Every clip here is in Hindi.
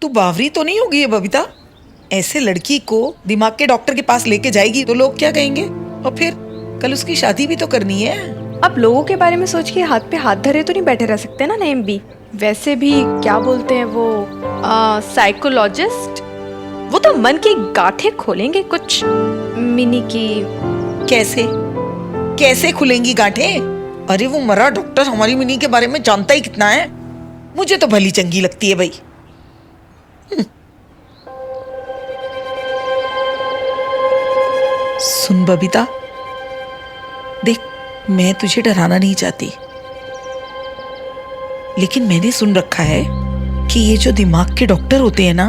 तू बावरी तो नहीं होगी ये बबीता? ऐसे लड़की को दिमाग के डॉक्टर के पास लेके जाएगी तो लोग क्या कहेंगे? और फिर कल उसकी शादी भी तो करनी है। अब लोगों के बारे में सोच के हाथ पे हाथ धरे तो नहीं बैठे रह सकते ना नेम भी। वैसे भी क्या बोलते हैं वो साइकोलॉजिस्ट, वो तो मन की गांठें खोलेंगे कुछ मिनी की। कैसे कैसे खुलेंगी गांठें? अरे वो मरा डॉक्टर हमारी मिनी के बारे में जानता ही कितना है। मुझे तो भली चंगी लगती है भाई। सुन बबीता, देख मैं तुझे डराना नहीं चाहती, लेकिन मैंने सुन रखा है कि ये जो दिमाग के डॉक्टर होते हैं ना,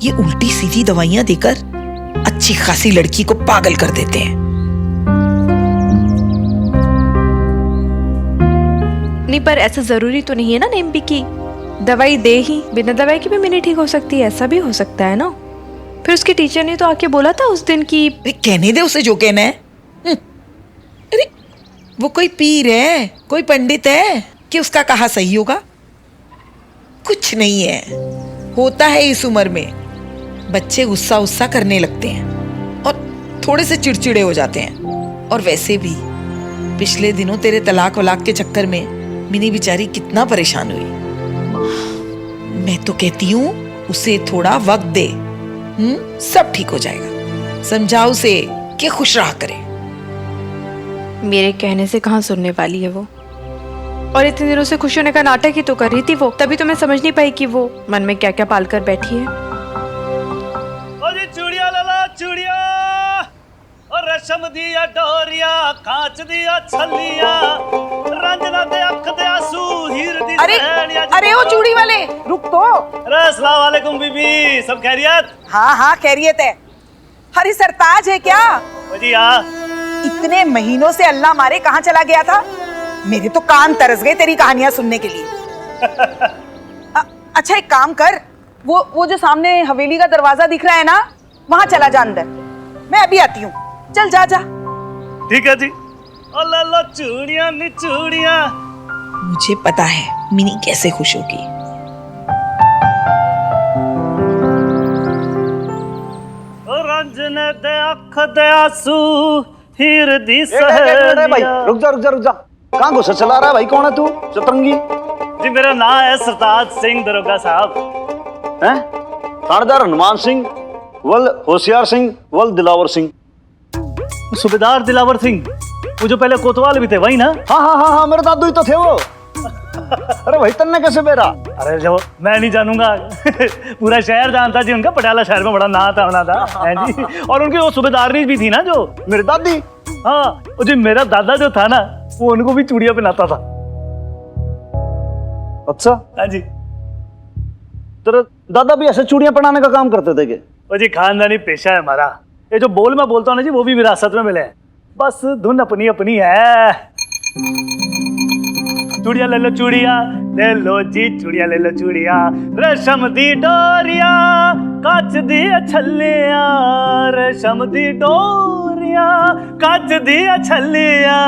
ये उल्टी सीधी दवाइयां देकर अच्छी खासी लड़की को पागल कर देते हैं। नहीं, पर ऐसा जरूरी तो नहीं है ना नेम भी की दवाई दे ही, बिना दवाई के भी मिनी ठीक हो सकती है, ऐसा भी हो सकता है ना। फिर उसके टीचर ने तो आके बोला था उस दिन की। अरे कहने दे उसे जो कहना है। अरे वो कोई पीर है, कोई पंडित है कि उसका कहा सही होगा? कुछ नहीं है। होता है इस उम्र में बच्चे गुस्सा उस्सा करने लगते हैं और थोड़े से चिड़चिड़े हो जाते हैं। और वैसे भी पिछले दिनों तेरे तलाक वलाक के चक्कर में मिनी बेचारी कितना परेशान हुई। मैं तो कहती हूँ उसे थोड़ा वक्त दे, सब ठीक हो जाएगा। समझाओ उसे कि खुश रहा करे। मेरे कहने से कहाँ सुनने वाली है वो। और इतने दिनों से खुश होने का नाटक ही तो कर रही थी वो, तभी तो मैं समझ नहीं पाई कि वो मन में क्या क्या पाल कर बैठी है। चूड़िया लाला चूड़िया और रेशम दिया डोरिया, कांच दिया छलिया, रंजना दे अख दे आंसू, हीर दी अरे ओ चूड़ी वाले रुक तो। अरे अस्सलाम वालेकुम बीबी, सब खैरियत? हाँ हाँ खैरियत है। हरी सरताज है क्या? जी हाँ। इतने महीनों से अल्लाह मारे कहाँ चला गया था? मेरे तो कान तरस गए तेरी कहानियां सुनने के लिए। अच्छा एक काम कर, वो जो सामने हवेली का दरवाजा दिख रहा है ना, वहां चला जा अंदर, मैं अभी आती हूँ। चल जा जा। ठीक है जी। ओ लाला चूड़िया नी चूड़िया। मुझे पता है मिनी कैसे खुश होगी। रंजने दे अख दे आंसू, हीर दी सहेलिया। भाई रुक जा कहाँ गुस्सा चला रहा है भाई? कौन है तू चतरंगी? जी मेरा नाम है सरताज सिंह दरोगा साहब। हैं? थानेदार हनुमान सिंह वल होशियार सिंह वल दिलावर सिंह। सूबेदार दिलावर सिंह, वो जो पहले कोतवाल भी थे वही ना? हाँ मेरे दादू ही तो थे वो। अरे भाई तन्ने कैसे बेरा? अरे जो मैं नहीं जानूंगा पूरा शहर जानता जी उनका। पटियाला शहर में बड़ा नाम था बना था है जी। और उनकी वो सूबेदारनी भी थी ना जो मेरी दादी। हाँ वो जी मेरा दादा जो था ना, वो उनको भी चूड़ियां पहनाता था। अच्छा हाँ जी। तेरे दादा भी ऐसे चूड़ियां पहनाने का काम करते थे? वो जी खानदानी पेशा है हमारा। ये जो बोल मैं बोलता हूँ ना जी, वो भी विरासत में मिले हैं, बस धुन अपनी अपनी है। चूड़िया ले लो चूड़िया, ले लो जी चूड़िया ले लो चूड़िया, रेशम दी डोरिया, कांच दी छलिया, रेशम दी डोरिया, कांच दी छलिया,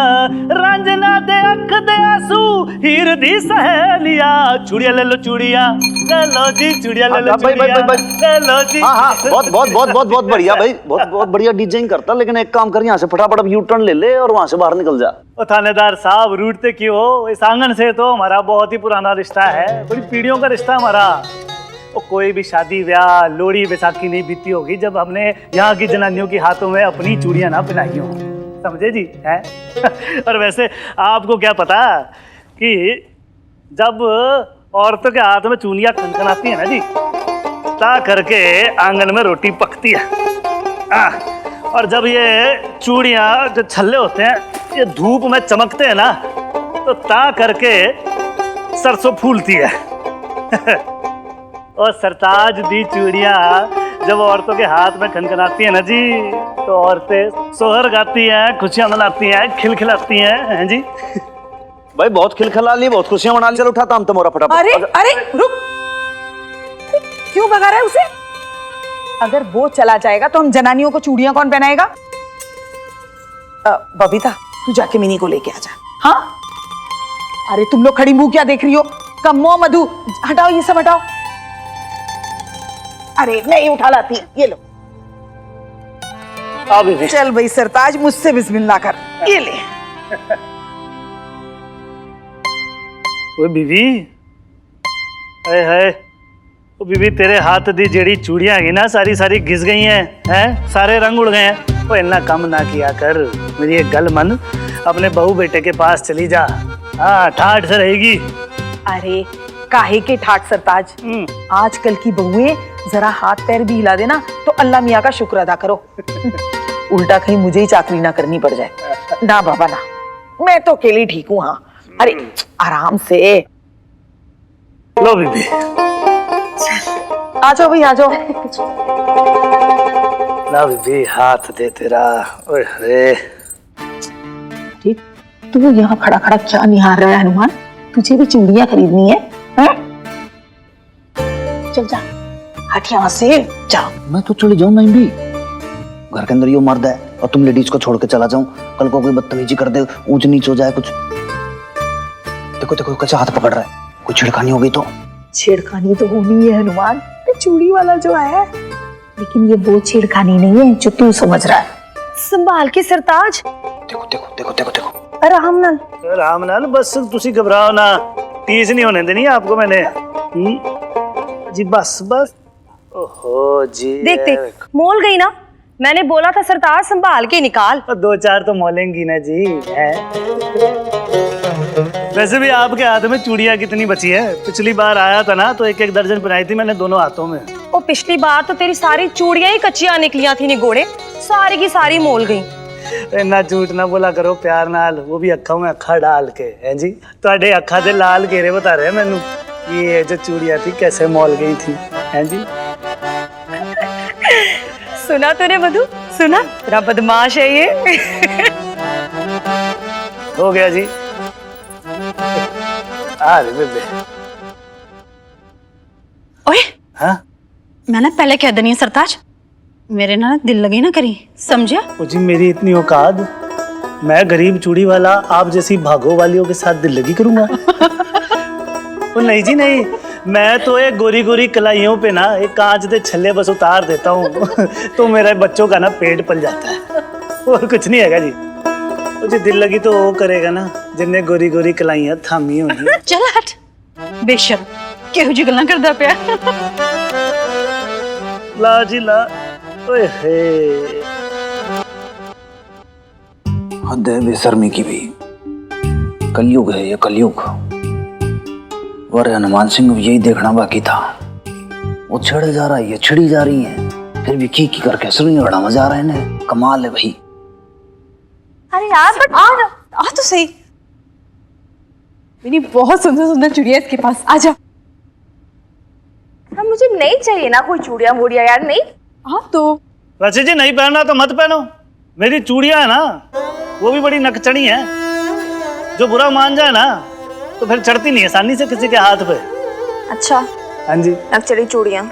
रंजना दे अख दे आंसू, हीर दी सहेलिया। चूड़िया ले लो चूड़िया, ले लो जी चूड़िया ले लो चूड़िया, ले लो जी। हाँ बहुत बढ़िया भाई, बहुत बढ़िया डीजेइंग करता। लेकिन एक काम कर, यहाँ से फटाफट अब यू टर्न ले ले और वहां से बाहर निकल जा। ओ थानेदार साहब रूठते क्यों हो? इस आंगन से तो हमारा बहुत ही पुराना रिश्ता है, बड़ी पीढ़ियों का रिश्ता हमारा। ओ कोई भी शादी ब्याह लोहड़ी बैसाखी नहीं बीती होगी जब हमने यहाँ की जनानियों के हाथों में अपनी चूड़ियां ना पहनाई हो, समझे जी हैं? और वैसे आपको क्या पता कि जब औरतों के हाथ में चूड़ियां खनखनाती है ना जी, ता करके आंगन में रोटी पकती है। और जब ये चूड़ियां जो छल्ले होते हैं ये धूप में चमकते हैं ना, तो ता करके सरसों फूलती है। और सरताज दी चूड़ियां जब औरतों के हाथ में खनखनाती है ना जी, तो औरतें सोहर गाती हैं, खुशियां मनाती हैं, खिलखिलाती हैं जी। भाई बहुत खिलखिला ली, बहुत खुशियां मना ली। चल उठाता हम तुम्हारा फटाफट। अरे रुक, क्यों भगा रहा है उसे? अगर वो चला जाएगा तो हम जनानियों को चूड़ियां कौन पहनाएगा? बबीता तू जाके मिनी को लेके आ जा। हाँ अरे तुम लोग खड़ी मुंह क्या देख रही हो? कम्मो मधु हटाओ, ये सब हटाओ। अरे नहीं उठा लाती है, ये लो। आ बीबी। चल भाई सरताज, मुझसे बिस्मिल्लाह कर, ये ले। ओए बीबी, हाय हाय, ओ बीबी तेरे हाथ दी जेड़ी चूड़ियां है ना सारी सारी घिस गई हैं, सारे रंग उड़ गए हैं। ओ इतना कम ना किया कर, मेरी एक गल मन, अपने बहू बेटे के पास चली जा, हाँ ठाठ से रहेगी। अरे काहे के ठाट सरताज, आजकल की बहुएं जरा हाथ पैर भी हिला देना तो अल्लाह मियाँ का शुक्र अदा करो। उल्टा कहीं मुझे ही चाकरी ना करनी पड़ जाए। ना बाबा ना, मैं तो अकेली ठीक हूँ। हाँ अरे आराम से। लो बीबी, आ जाओ भाई आ जाओ। ला बीबी हाथ दे तेरा। ओए होए, ठीक, तू यहाँ खड़ा खड़ा क्या निहार रहा है हनुमान? तुझे भी चूड़ियां खरीदनी है, हैं? चल जा, हट यहाँ से जा। मैं तो चले जाऊं नहीं भी, घर के अंदर यो मर्द है और तुम लेडीज को छोड़ के चला जाऊं, कल को कोई बदतमीजी कर दे, ऊंच नीच हो जाए कुछ। देखो देखो कैसे हाथ पकड़ रहा है, कोई छिड़खानी हो गई तो? छेड़खानी तो होनी है हनुमान, ये चूड़ी वाला जो है, लेकिन ये वो छेड़खानी नहीं है जो तू समझ रहा है। संभाल के सरताज। देखो देखो देखो देखो देखो। आराम नाल। आराम नाल, बस तुसी घबराओ ना, टीज नहीं होने देनी आपको मैंने। जी बस बस। ओहो जी, देख देख मोल गई ना, मैंने बोला था सरताज संभाल के निकाल। दो चार तो मोलेंगी ना जी है। वैसे भी आपके हाथ में चूड़ियां कितनी बची है? पिछली बार आया था ना तो एक एक दर्जन पहनाई थी मैंने दोनों हाथों में। ओ पिछली बार तो तेरी सारी चूड़ियां ही कच्चियां निकलियां थी निगोड़े, सारी की सारी मोल गई। ना झूठ ना बोला करो प्यार नाल, वो भी अखा में अखा डाल के, हैं जी? ਤੁਹਾਡੇ ਅੱਖਾਂ ਦੇ ਲਾਲ घेरे बता रहे हैं मैनू ये जो चूड़ियां थी कैसे मोल गई थी, हैं जी? सुना तूने मधु, सुना? तेरा बदमाश है ये। हो गया जी। आ रे बेबे। ओए हाँ मैं ना पहले कह दनी सरताज, मेरे ना दिल लगी ना करी, समझा? ओ जी मेरी इतनी औकात, मैं गरीब चूड़ी वाला आप जैसी भागो वालियों के साथ दिल लगी करूंगा? ओ नहीं जी नहीं, मैं तो एक गोरी गोरी कलाइयों पे ना एक कांच के छल्ले बस उतार देता हूँ तो मेरे बच्चों का ना पेट पल जाता है, और कुछ नहीं है जी। ओ जी दिल लगी तो वो करेगा ना जिन्हें गोरी गोरी कलाइयां थामी होंगी। चल हट बेशर्म, केहू जी गल्लां करदा पिया। ला जी ला। ओए हे, हद है बेशर्मी की भी, कलयुग है ये कलयुग। और हनुमान सिंह को यही देखना बाकी था, वो छिड़ जा रहा है, ये छिड़ी जा रही है, फिर भी की करके सुनी बड़ा मजा आ रहा है इन्हें, कमाल है भाई। अरे यार बट आ तो सही, मेरी बहुत सुंदर सुंदर चूड़ियां इसके पास, आजा। अब मुझे नहीं चाहिए ना कोई चूड़ियां वूड़ियां यार, नहीं। हाँ तो वैसे जी नहीं पहनना तो मत पहनो, मेरी चूड़ियां है ना वो भी बड़ी नकचड़ी हैं, जो बुरा मान जाए ना तो फिर चढ़ती नहीं आसानी से किसी के हाथ पे। अच्छा हाँ जी, नकचड़ी चूड़ियां।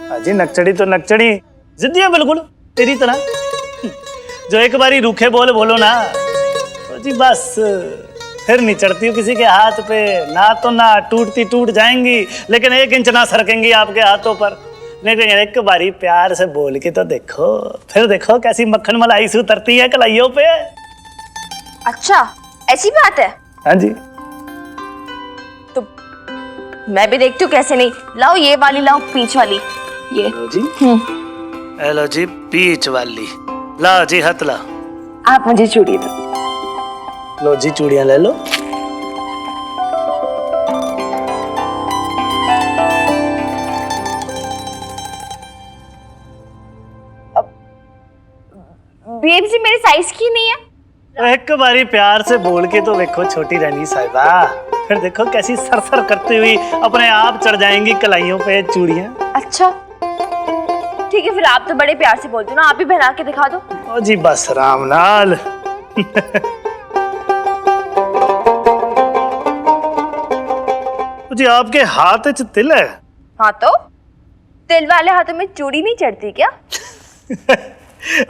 हाँ जी, नकचड़ी तो नकचड़ी, जिद्दी है बिल्कुल तेरी तरह, जो एक बारी रूखे बोल बोलो ना तो जी बस फिर नहीं चढ़ती हूँ किसी के हाथ पे, ना तो ना टूटती टूट जाएंगी लेकिन 1 इंच ना सरकेंगी आपके हाथों पर। लेकिन एक बारी प्यार से बोल के तो देखो, फिर देखो कैसी मक्खन मलाई से उतरती है कलाइयों पे। अच्छा ऐसी बात है? हाँ जी, तो मैं भी देखती हूँ कैसे नहीं। लाओ ये वाली, लाओ पीच वाली, ये लो जी, हेलो जी पीच वाली, ला जी हाथ ला। आप मुझे चूड़ी दो। लो जी चूड़ियां ले लो। बेब जी मेरे साइज की नहीं है। एक बारी प्यार से बोल के तो देखो छोटी रानी साहिबा, फिर देखो कैसी सरसर करती हुई अपने आप चढ़ जाएंगी कलाइयों पे चूड़ियां। अच्छा ठीक है, फिर आप तो बड़े प्यार से बोलते हो ना, आप ही पहना के दिखा दो। ओ जी बस राम लाल। जी आपके हाथ च तिल है? हाँ तो तिल वाले हाथों में चूड़ी नहीं चढ़ती क्या?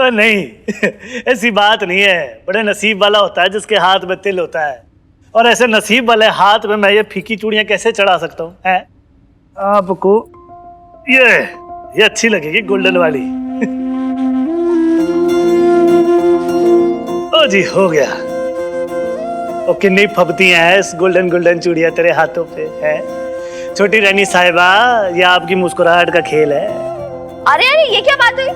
नहीं ऐसी बात नहीं है, बड़े नसीब वाला होता है जिसके हाथ में तिल होता है, और ऐसे नसीब वाले हाथ में मैं ये फीकी चूड़ियां कैसे चढ़ा सकता हूँ? आपको ये ये अच्छी लगेगी गोल्डन वाली। ओ जी हो गया। ओ कितनी फबती हैं इस गोल्डन गोल्डन चूड़ियां तेरे हाथों पे है। छोटी रानी साहिबा, ये आपकी मुस्कुराहट का खेल है। अरे अरे ये क्या बात हुई?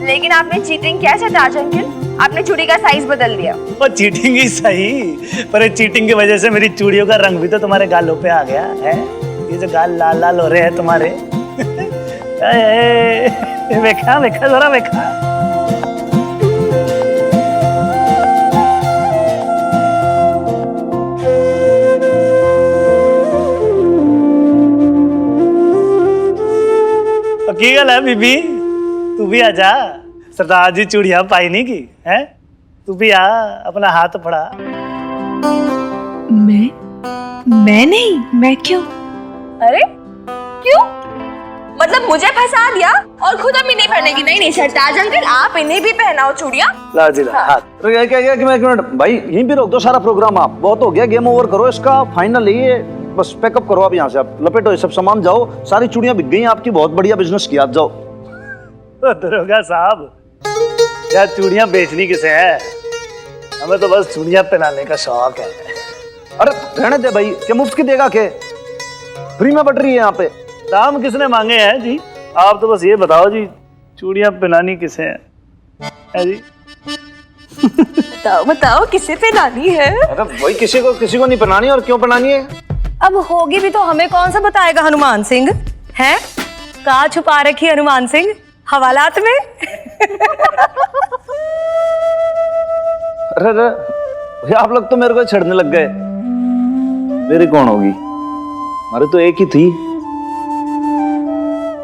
लेकिन आपने चीटिंग किया सरताज अंकल, आपने चूड़ी का साइज बदल दिया। और चीटिंग ही सही, पर चीटिंग की वजह से मेरी चूड़ियों का रंग भी तो तुम्हारे गालों पे आ गया है। ये जो गाल लाल लाल हो रहे हैं तुम्हारे। देखा देखा जरा देखा। की गल है बीबी, तू भी आजा। सरदार जी चूड़ियां पाई नहीं की है, तू भी आ, अपना हाथ पड़ा। मैं नहीं, मैं क्यों? अरे क्यों? मतलब मुझे फंसा दिया और खुद अभी नहीं पहनेगी? नहीं नहीं सरताज अंकल, आप इन्हें भी पहनाओ चूड़ियां। ला जी ला हाथ। क्या एक मिनट भाई, यहीं पे रोक दो सारा प्रोग्राम। आप बहुत हो गया, गेम ओवर करो इसका, फाइनल ये बस पैकअप करो आप यहाँ से। आप लपेटो ये सब सामान, जाओ। सारी चूड़ियां बिक गई आपकी, बहुत बढ़िया बिजनेस किया, जाओ। दरोगा साहब, यार चूड़ियां बेचनी किसे है, हमें तो बस चूड़ियां पहनाने का शौक है। अरे रहने दे भाई, क्या मुफ्त की देगा के? फ्री में बट रही है यहाँ पे। दाम किसने मांगे हैं जी? आप तो बस ये बताओ जी, चूड़ियां पहनानी किसे है जी? बताओ बताओ किसे पहनानी है? अरे भाई किसी को नहीं पहनानी, और क्यों पहनानी है? अब होगी भी तो हमें कौन सा बताएगा हनुमान सिंह? हैं? कहाँ छुपा रखी हनुमान सिंह? हवालात में? अरे भैया आप लोग तो मेरे को छेड़ने लग गए। मेरी कौन होगी? हमारे तो एक ही थी,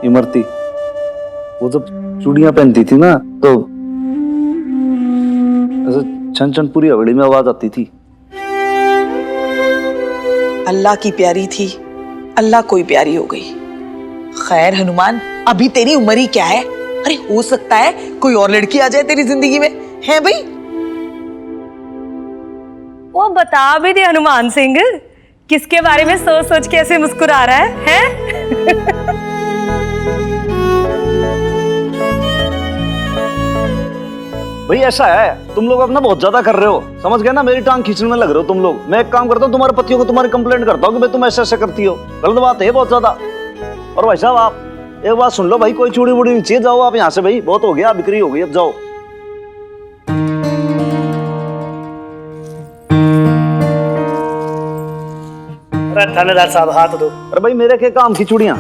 इमरती। वो जब चूड़ियां पहनती थी ना तो ऐसे छन छन पूरी हवेली में आवाज आती थी। अल्लाह की प्यारी थी, अल्लाह कोई प्यारी हो गई। खैर हनुमान, अभी तेरी उम्र ही क्या है? अरे हो सकता है कोई और लड़की आ जाए तेरी जिंदगी में, है भाई? वो बता भी दे हनुमान सिंह, किसके बारे में सोच सोच के ऐसे मुस्कुरा रहा है? भाई ऐसा है, तुम लोग अपना बहुत ज्यादा कर रहे हो, समझ गए ना? मेरी टांग खींचने में लग रहे हो तुम लोग। मैं एक काम करता हूँ, तुम्हारे पतियों को तुम्हारी कंप्लेंट करता हूँ कि भाई तुम ऐसे ऐसे करती हो। गलत बात है बहुत ज्यादा। और भाई साहब आप एक बात सुन लो भाई, कोई चूड़ी वूड़ी नहीं चाहिए, जाओ आप यहाँ से भाई, बहुत हो गया, बिक्री हो गई, अब जाओ। अरे थानेदार साहब हाथ दो। अरे भाई मेरे के काम की चूड़ियां?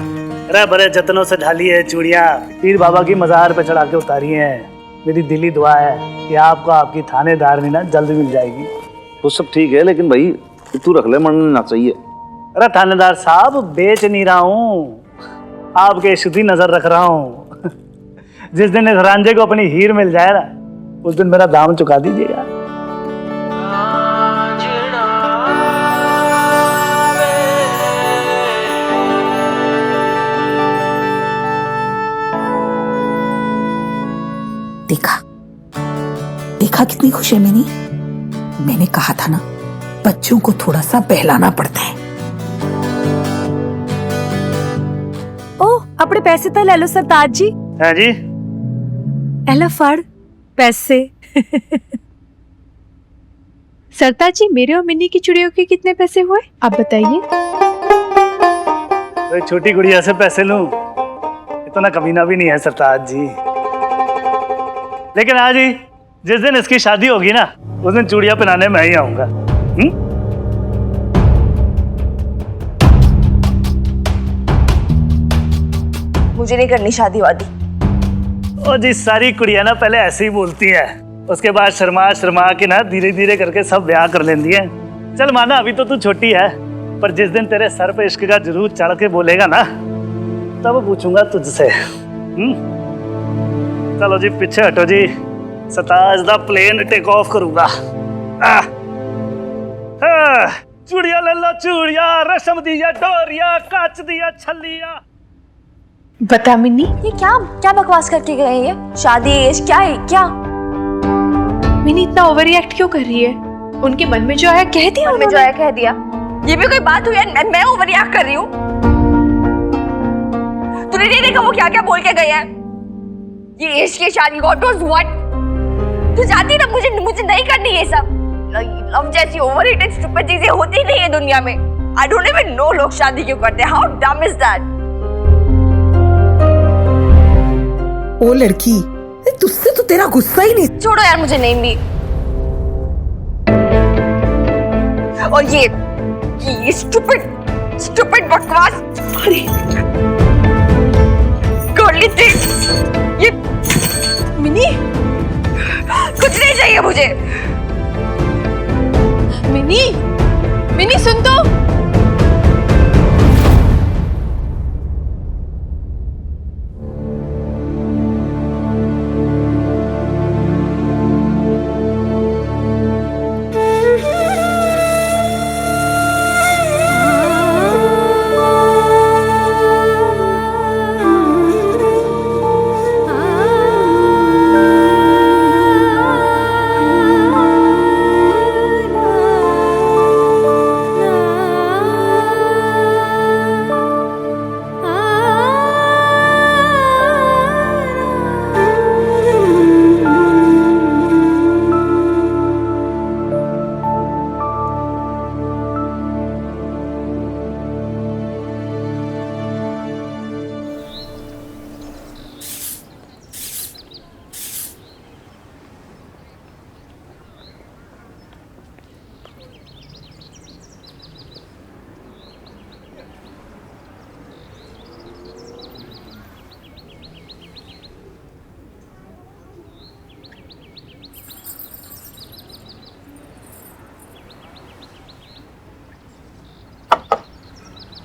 अरे बड़े जतनों से ढाली है चूड़ियां, पीर बाबा की मजार पे चढ़ा के उतारी हैं। मेरी दिली दुआ है कि आपको आपकी थानेदारनी ना जल्द मिल जाएगी। वो सब ठीक है, लेकिन भाई तू रख ले, मरना चाहिए। अरे थानेदार साहब बेच नहीं रहा हूँ, आपके शुद्धि नजर रख रहा हूँ। जिस दिन इस रांझे को अपनी हीर मिल जाए ना, उस दिन मेरा दाम चुका दीजिएगा। देखा कितनी खुश है मेरी। मैंने कहा था ना, बच्चों को थोड़ा सा बहलाना पड़ता है। ओह अपने पैसे तो ले लो सरताज जी। है जी? एला फड़ पैसे। सरताज जी, मेरे और मिन्नी की चूड़ियों के कितने पैसे हुए आप बताइए? तो छोटी गुड़िया से पैसे लूं, इतना कमीना भी नहीं है सरताज जी। लेकिन आज ही जिस दिन इसकी शादी होगी ना, उस दिन चूड़ियां पहनाने मैं ही आऊंगा। मुझे नहीं करनी शादी वादी। और जी सारी कुड़ियां ना पहले ऐसे ही बोलती हैं, उसके बाद शर्मा शर्मा के ना धीरे धीरे करके सब ब्याह कर लेती हैं। चल माना अभी तो तू छोटी है, पर जिस दिन तेरे सर पे इश्क का जरूर चढ़ के बोलेगा ना, तब पूछूंगा तुझसे। चलो जी पीछे हटो जी, सरताज दा प्लेन टेक ऑफ करूंगा। चूड़िया ले लो चूड़िया, रेशम दिया डोरिया, कांच दिया छलिया। बता मिन्नी, ये क्या क्या बकवास करके गए हैं? ये शादी एज क्या है क्या? मिन्नी इतना ओवर रिएक्ट क्यों कर रही है? उनके मन में जो आया कह दिया, मन में जो आया कह दिया। ये भी कोई बात हुई है? मैं ओवर रिएक्ट कर रही हूँ? तूने नहीं देखा वो क्या क्या बोल के गए हैं? ये इश्क की शादी, गॉड नोस व्हाट। तू जानती है ना मुझे नहीं करनी ये सब। लव जैसी ओवररेटेड स्टूपिड चीजें होती नहीं है दुनिया में। आई डोंट इवन नो लोग शादी क्यों करते हैं। हाउ डम इज दैट? ओ लड़की, तुझसे तो तेरा गुस्सा ही नहीं। छोड़ो यार, मुझे नहीं भी। और ये स्टूपिड बकवास। अरे गर्ली थिंग्स। ये मिनी, कुछ नहीं चाहिए मुझे। मिनी सुन तो।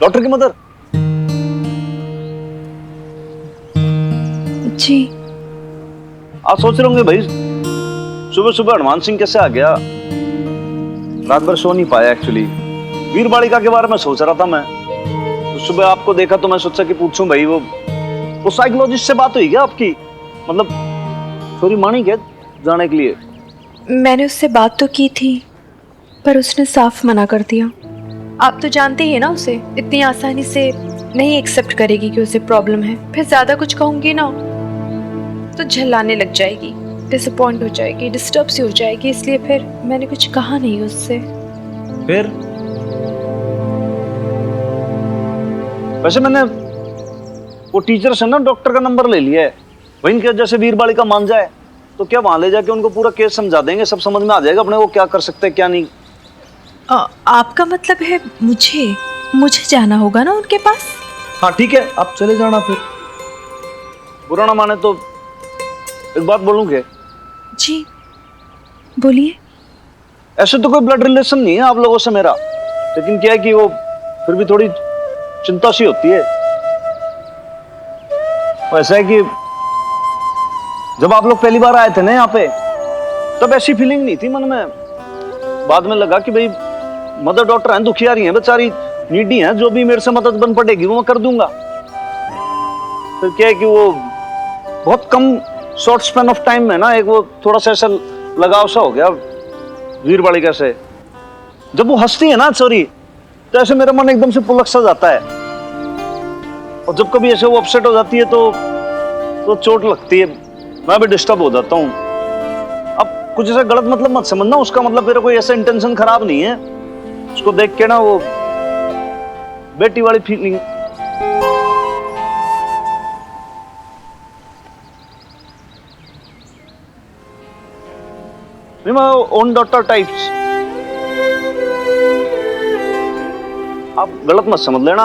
डॉक्टर की मदर। जी। आप सोच रहे होंगे भाई सुबह सुबह हनुमान सिंह कैसे आ गया। रात भर सो नहीं पाया एक्चुअली। वीर बालिका के बारे में सोच रहा था मैं, तो सुबह आपको देखा तो मैं सोचा कि पूछूं भाई वो साइकोलॉजिस्ट से बात हुई क्या आपकी? मतलब थोड़ी मानी क्या जाने के लिए? मैंने उससे बात तो की थी, पर उसने साफ मना कर दिया। आप तो जानते ही हैं ना उसे, इतनी आसानी से नहीं एक्सेप्ट करेगी कि उसे प्रॉब्लम है। फिर ज्यादा कुछ कहूंगी ना तो झल्लाने लग जाएगी, डिसअपॉइंट हो जाएगी, डिस्टर्ब सी हो जाएगी। इसलिए फिर मैंने कुछ कहा नहीं उससे। फिर वैसे मैंने वो टीचर से ना डॉक्टर का नंबर ले लिया है। वहीं के जैसे वीर बालिका मान जाए तो क्या वहां ले जाके उनको पूरा केस समझा देंगे, सब समझ में आ जाएगा अपने को क्या कर सकते हैं क्या नहीं। आपका मतलब है मुझे जाना होगा ना उनके पास? हाँ ठीक है, आप चले जाना। फिर बुरा ना माने तो एक बात बोलूंगे। जी बोलिए। ऐसे तो कोई ब्लड रिलेशन नहीं है आप लोगों से मेरा, लेकिन क्या है कि वो फिर भी थोड़ी चिंता सी होती है। ऐसा है कि जब आप लोग पहली बार आए थे ना यहाँ पे, तब ऐसी फीलिंग नहीं थी मन में। बाद में लगा कि भाई मदर डॉटर हैं, दुखियारी हैं बेचारी, नीडी हैं, जो भी मेरे से मदद बन पड़ेगी वो मैं कर दूंगा। फिर क्या है कि वो बहुत कम शॉर्ट स्पैन ऑफ टाइम में ना एक वो थोड़ा सा ऐसा लगाव सा हो गया वीर बालिका से। जब वो हंसती है ना सॉरी, तो ऐसे मेरा मन एकदम से पुलक सा जाता है। और जब कभी ऐसे वो अपसेट हो जाती है तो चोट लगती है, मैं भी डिस्टर्ब हो जाता हूँ। अब कुछ ऐसा गलत मतलब मत समझना, उसका मतलब मेरा कोई ऐसा इंटेंशन खराब नहीं है। उसको देख के ना वो बेटी वाली फीलिंग। Own daughter types. आप गलत मत समझ लेना,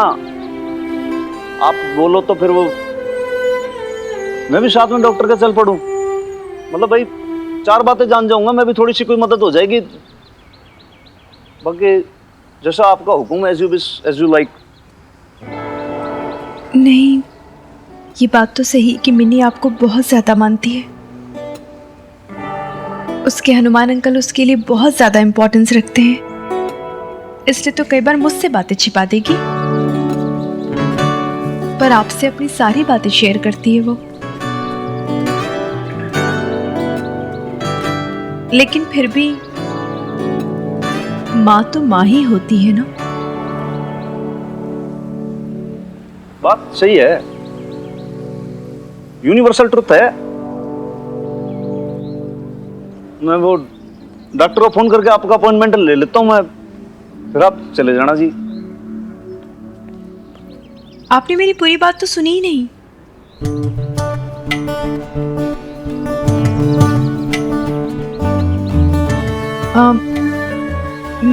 आप बोलो तो फिर वो मैं भी साथ में डॉक्टर के चल पड़ूं। मतलब भाई 4 बातें जान जाऊंगा मैं भी, थोड़ी सी कोई मदद हो जाएगी। बाकी जैसा आपका हुक्म, एज यू लाइक। नहीं, ये बात तो सही कि मिनी आपको बहुत ज्यादा मानती है। उसके हनुमान अंकल उसके लिए बहुत ज्यादा इम्पोर्टेंस रखते हैं, इसलिए तो कई बार मुझसे बातें छिपा देगी, पर आपसे अपनी सारी बातें शेयर करती है वो। लेकिन फिर भी माँ तो माँ ही होती है ना। बात सही है, यूनिवर्सल ट्रुथ है। मैं वो डॉक्टर को फोन करके आपका अपॉइंटमेंट ले लेता हूं मैं, फिर आप चले जाना जी। आपने मेरी पूरी बात तो सुनी ही नहीं।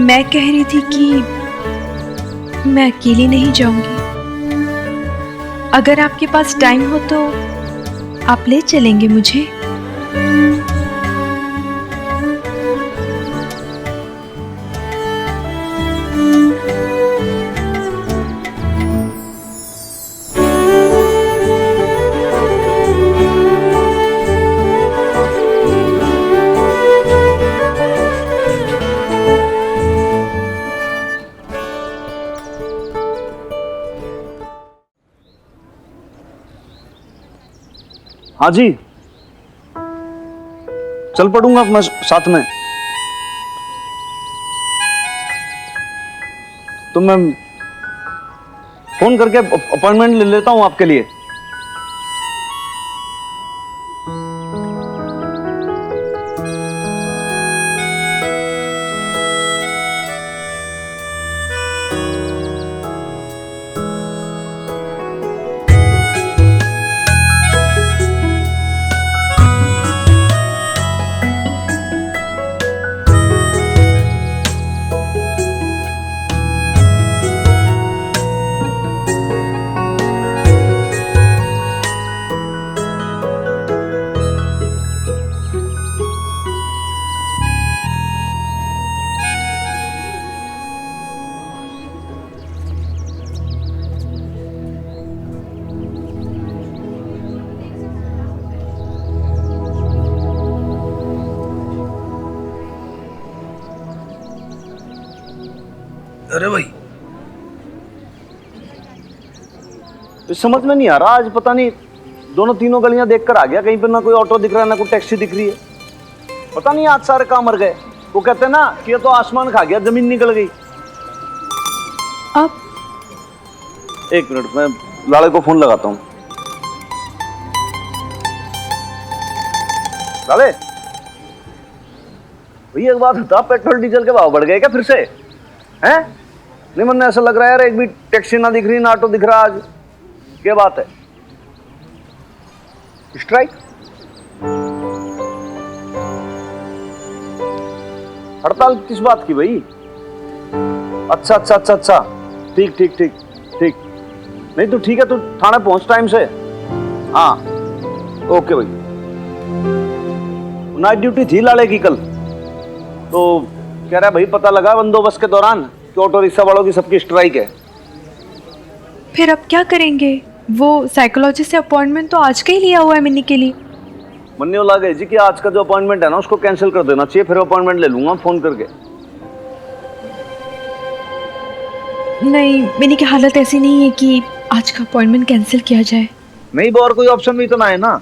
मैं कह रही थी कि मैं अकेली नहीं जाऊंगी। अगर आपके पास टाइम हो तो आप ले चलेंगे मुझे। हाँ जी, चल पड़ूंगा मैं साथ में। तो मैं फोन करके अपॉइंटमेंट ले लेता हूं आपके लिए। अरे भाई, इस समझ में नहीं आ रहा, आज पता नहीं दोनों तीनों गलियां देखकर आ गया, कहीं पर ना कोई ऑटो दिख रहा है ना कोई टैक्सी दिख रही है। पता नहीं आज सारे काम मर गए। वो कहते हैं ना कि ये तो आसमान खा गया, जमीन निकल गई। अब एक मिनट, मैं लाड़े को फोन लगाता हूँ। लाड़े भैया, एक बात बता, पेट्रोल डीजल के भाव बढ़ गए क्या फिर से? हैं? नहीं, मन ऐसा लग रहा है यार, एक भी टैक्सी ना दिख रही ना ऑटो दिख रहा आज। क्या बात है? स्ट्राइक? हड़ताल किस बात की भाई? अच्छा अच्छा अच्छा अच्छा, ठीक ठीक ठीक ठीक। नहीं तो ठीक है, तू थाने पहुंच टाइम से। हाँ ओके भाई। नाइट ड्यूटी थी लाले की कल, तो कह रहा है भाई पता लगा बंदोबस्त के दौरान कि ऑटो रिक्शा वालों की सबकी स्ट्राइक है। फिर अब क्या करेंगे? वो साइकोलॉजिस्ट से अपॉइंटमेंट तो आज का ही लिया हुआ है मिनी के लिए। मन्ने लगा गई जी कि आज का जो अपॉइंटमेंट है ना उसको कैंसिल कर देना चाहिए, फिर अपॉइंटमेंट ले लूंगा फोन करके। नहीं, मिनी की हालत ऐसी नहीं है कि आज का अपॉइंटमेंट कैंसिल किया जाए। नहीं और कोई ऑप्शन भी तो ना है ना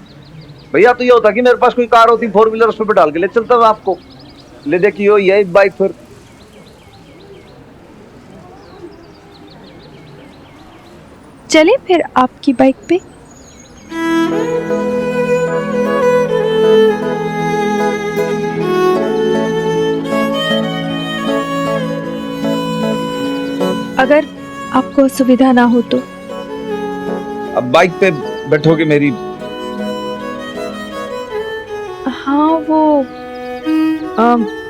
भैया। तो ये होता कि मेरे पास कोई कार होती, 4 व्हीलर, उस पर डाल के ले चलता था आपको। ले देखियो ये बाइक फिर। चले फिर आपकी बाइक पे। अगर आपको सुविधा ना हो तो। अब बाइक पे बैठोगे मेरी? हाँ,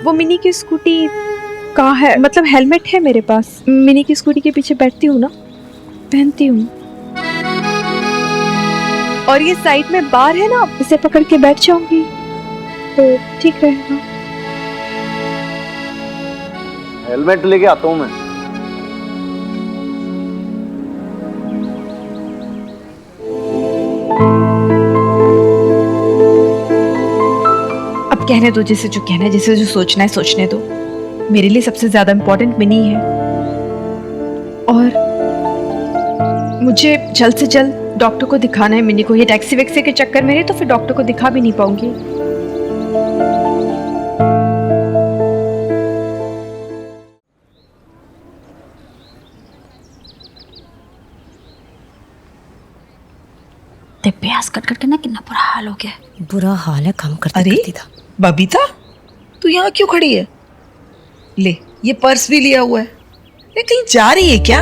वो मिनी की स्कूटी का है, मतलब हेलमेट है मेरे पास। मिनी की स्कूटी के पीछे बैठती हूँ ना, पहनती हूँ। और ये साइड में बार है ना, इसे पकड़ के बैठ जाऊंगी तो ठीक रहेगा। हेलमेट लेके आता हूँ मैं। अब कहने दो जिसे जो कहना है, जिसे जो सोचना है सोचने दो। मेरे लिए सबसे ज्यादा इम्पोर्टेंट मिनी है, और मुझे जल्द से जल्द डॉक्टर को दिखाना है मिनी को। ये टैक्सी वैक्सी के चक्कर में नहीं तो फिर डॉक्टर को दिखा भी नहीं पाऊंगी। ते प्याज कट कट के ना कितना बुरा हाल हो गया। बुरा हाल है, काम करते अरे करती था। बबीता, तू यहाँ क्यों खड़ी है? ले, ये पर्स भी लिया हुआ है। ले, कहीं जा रही है क्या?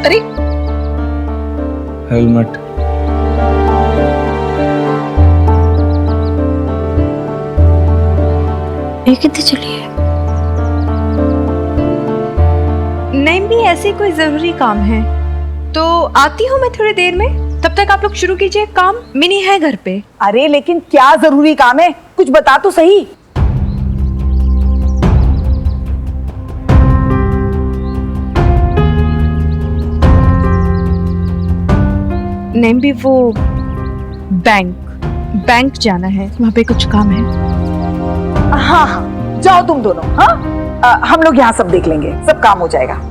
अरे हेलमेट। ये कितने चली है? नहीं भी ऐसे कोई जरूरी काम है तो आती हूँ मैं थोड़ी देर में। तब तक आप लोग शुरू कीजिए काम, मिनी है घर पे। अरे लेकिन क्या जरूरी काम है, कुछ बता तो सही। नहीं भी वो बैंक जाना है, वहाँ पे कुछ काम है। हाँ हाँ, जाओ तुम दोनों। हाँ, हम लोग यहाँ सब देख लेंगे, सब काम हो जाएगा।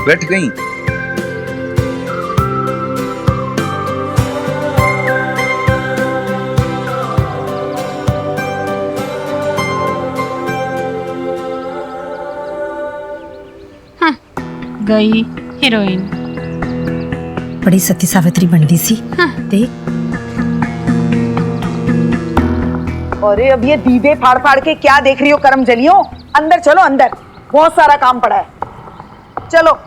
बैठ गई। गई हीरोइन। बड़ी सती सावित्री बन दी सी। हाँ। देख, अरे अब ये दीदे फाड़ फाड़ के क्या देख रही हो करम जलियों? अंदर चलो, अंदर बहुत सारा काम पड़ा है। चलो।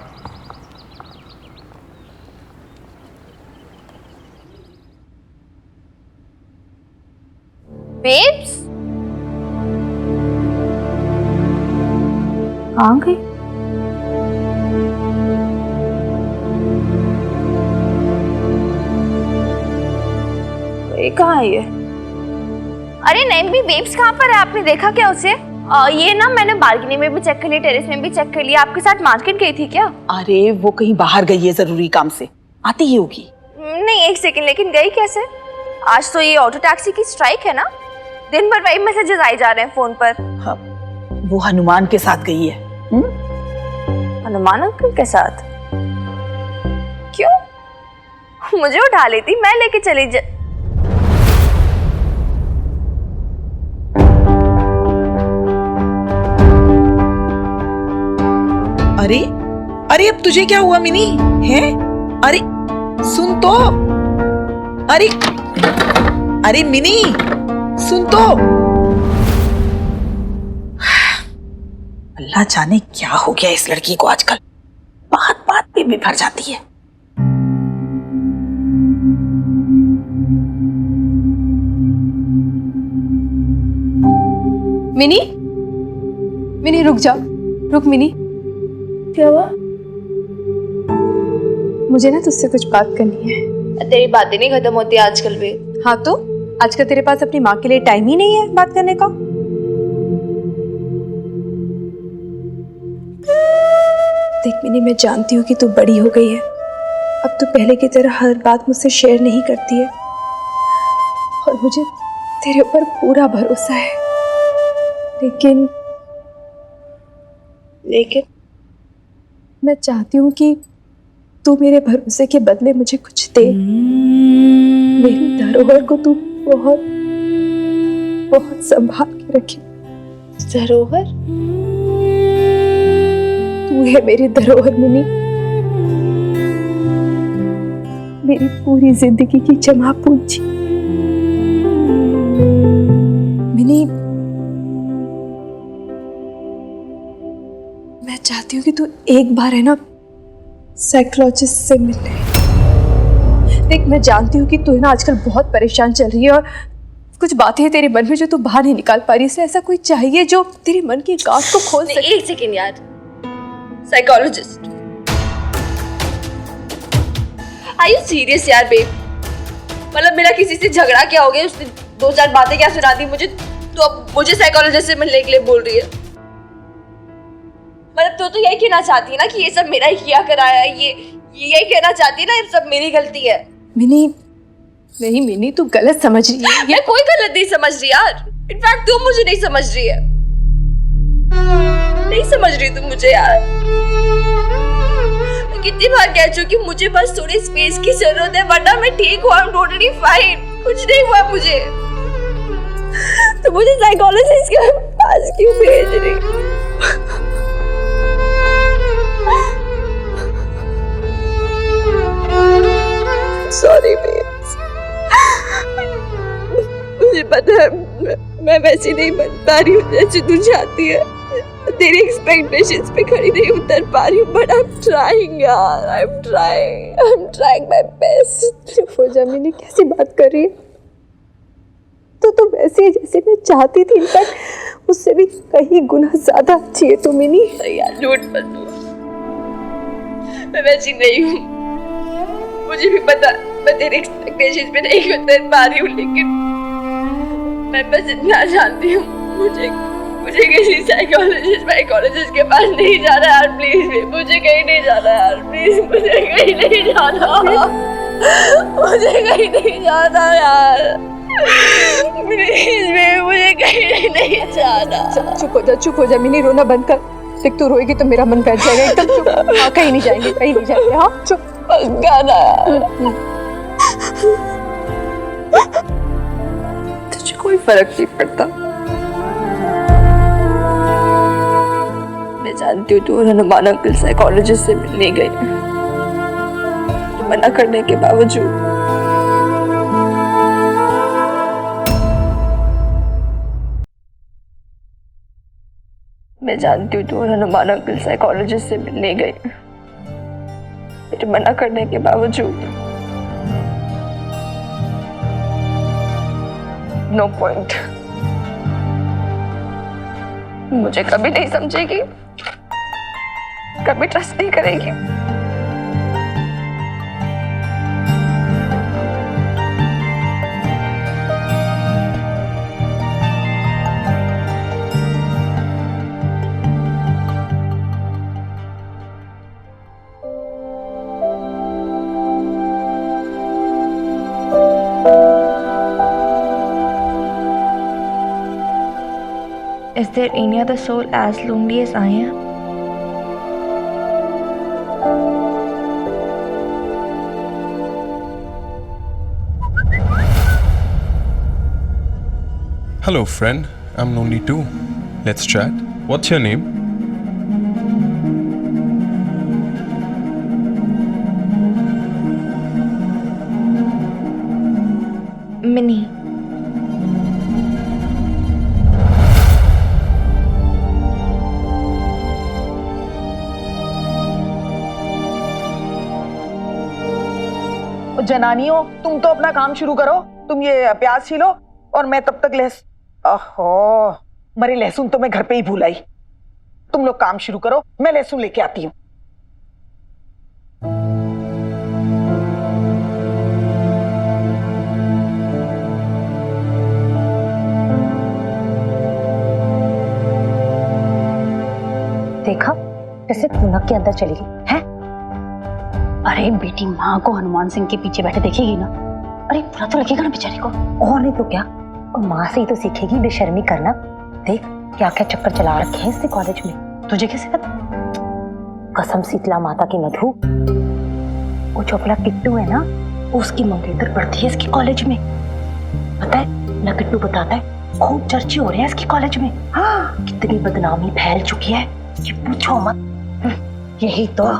बेब्स, कहाँ गई? ये कहाँ है ये? अरे नहीं भी बेब्स कहाँ पर है? आपने देखा क्या उसे? ये ना मैंने बालकनी में भी चेक कर लिया, टेरेस में भी चेक कर लिया। आपके साथ मार्केट गई थी क्या? अरे वो कहीं बाहर गई है जरूरी काम से, आती ही होगी। नहीं, एक सेकंड, लेकिन गई कैसे? आज तो ये ऑटो टैक्सी की स्ट्राइक है ना, दिन भर वही मैसेजेस आए जा रहे हैं फोन पर। हाँ, वो हनुमान के साथ गई है। हनुमान अंकल के साथ? क्यों? मुझे उठा लेती, मैं लेके चली जा। अरे अरे, अब तुझे क्या हुआ मिनी? है? अरे सुन तो। अरे अरे मिनी, सुन तो। अल्लाह जाने क्या हो गया इस लड़की को आजकल, बात बात पे बिफर जाती है। मिनी, मिनी रुक जा, रुक मिनी। क्या हुआ? मुझे ना तुझसे कुछ बात करनी है। तेरी बातें नहीं खत्म होती आजकल भी। हाँ तो आजकल तेरे पास अपनी माँ के लिए टाइम ही नहीं है बात करने का। देख मिनी, मैं जानती हूँ कि तू बड़ी हो गई है, अब तू पहले की तरह हर बात मुझसे शेयर नहीं करती है, और मुझे तेरे ऊपर पूरा भरोसा है। लेकिन मैं चाहती हूँ कि तू मेरे भरोसे के बदले मुझे कुछ दे। मेरी धरोहर को तू बहुत बहुत संभाल के रखे। धरोहर? तू है मेरी धरोहर मिनी, मेरी पूरी जिंदगी की जमा पूंजी। मिनी, मैं चाहती हूँ कि तू एक बार है ना साइकोलॉजिस्ट से मिल ले। देख, मैं जानती हूँ कि तू है ना आजकल बहुत परेशान चल रही है, और कुछ बातें हैं तेरे मन में जो तू बाहर नहीं निकाल पा रही है। ऐसा कोई चाहिए जो तेरे मन की गांठ को खोल सके। एक सेकंड यार, साइकोलॉजिस्ट? आर यू सीरियस यार बेब? मतलब मेरा किसी से झगड़ा क्या हो गया, उसने 2-4 बातें क्या सुना दी मुझे, तो अब मुझे साइकोलॉजिस्ट से मिलने के लिए बोल रही है? मतलब तो यही कहना चाहती है ना कि ये सब मेरा ही किया कराया है, ये यही कहना चाहती है ना, ये सब मेरी गलती है? मिनी, नहीं मिनी, तू गलत समझ रही है। मैं कोई गलत नहीं समझ रही यार। इनफैक्ट तुम मुझे नहीं समझ रही है। नहीं समझ रही तुम मुझे यार। मैं कितनी बार कह चुकी हूँ मुझे बस थोड़ी स्पेस की जरूरत है, वरना मैं ठीक हूँ, आई एम टोटली फाइन, कुछ नहीं हुआ मुझे। तो मुझे साइकोलॉजिस्ट के पास क्यों भेज रही? सॉरी बेब्स, मुझे पता है मैं वैसी नहीं बन पा रही हूँ जैसे तू चाहती है। तेरी एक्सपेक्टेशंस पे खड़ी नहीं उतर पा रही हूँ, बट आई एम ट्राइंग यार, I am trying my best. चुप हो जा मिनी, कैसी बात कर रही है? तो वैसे ही जैसे मैं चाहती थी, इनफैक्ट उससे भी कहीं गुना ज्यादा अच्छी है तू मिनी। यार झूठ मत बोल, मैं वैसी नहीं हूँ। मुझे भी पता मैं तेरी एक्सपेक्टेशंस पे नहीं उतर पा रही हूँ, लेकिन मैं बस इतना जानती हूँ, मुझे किसी साइकोलॉजिस्ट के पास नहीं जाना यार, प्लीज। मुझे कहीं नहीं जाना यार, प्लीज। मुझे कहीं नहीं जाना, मुझे कहीं नहीं जाना यार, प्लीज। मुझे कहीं नहीं जाना। चुप हो जा मिनी, रोना बंद कर। देख तू रोएगी तो मेरा मन बैठ जाएगा एकदम। चुप। हाँ, कहीं नहीं जाएंगे। हाँ चुप। गाना तुझे कोई फर्क नहीं पड़ता। मैं जानती हूँ तू और हनुमान अंकल साइकोलॉजिस्ट से मिलने गए, मना करने के बावजूद। मैं जानती हूँ तू और हनुमान अंकल साइकोलॉजिस्ट से मिलने गए, मेरे मना करने के बावजूद। No point. मुझे कभी नहीं समझेगी, कभी ट्रस्ट नहीं करेगी। Is there any other soul as lonely as I am? Hello, friend. I'm lonely too. Let's chat. What's your name? Minnie. जनानियों, तुम तो अपना काम शुरू करो। तुम ये प्याज छीलो और मैं तब तक ओहो, मरे लहसुन तो मैं घर पे ही भूल आई। तुम लोग काम शुरू करो, मैं लहसुन लेके आती हूँ। देखा कैसे खुनक के अंदर चली गई है। अरे बेटी, माँ को हनुमान सिंह के पीछे बैठे देखेगी ना, अरे बुरा तो लगेगा ना बेचारी को। और नहीं तो क्या, और माँ से ही तो सीखेगी बेशर्मी करना। देख क्या क्या चक्कर चला रखे हैं इसने कॉलेज में। तुझे कैसे पता? कसम शीतला माता की मधु, वो चोपला किट्टू है ना, उसकी मंगेतर पढ़ती है इसकी कॉलेज में। पता है ना, किट्टू बताता है खूब चर्चे हो रहे हैं इसकी कॉलेज में। हाँ, कितनी बदनामी फैल चुकी है कि पूछो मत। यही तो,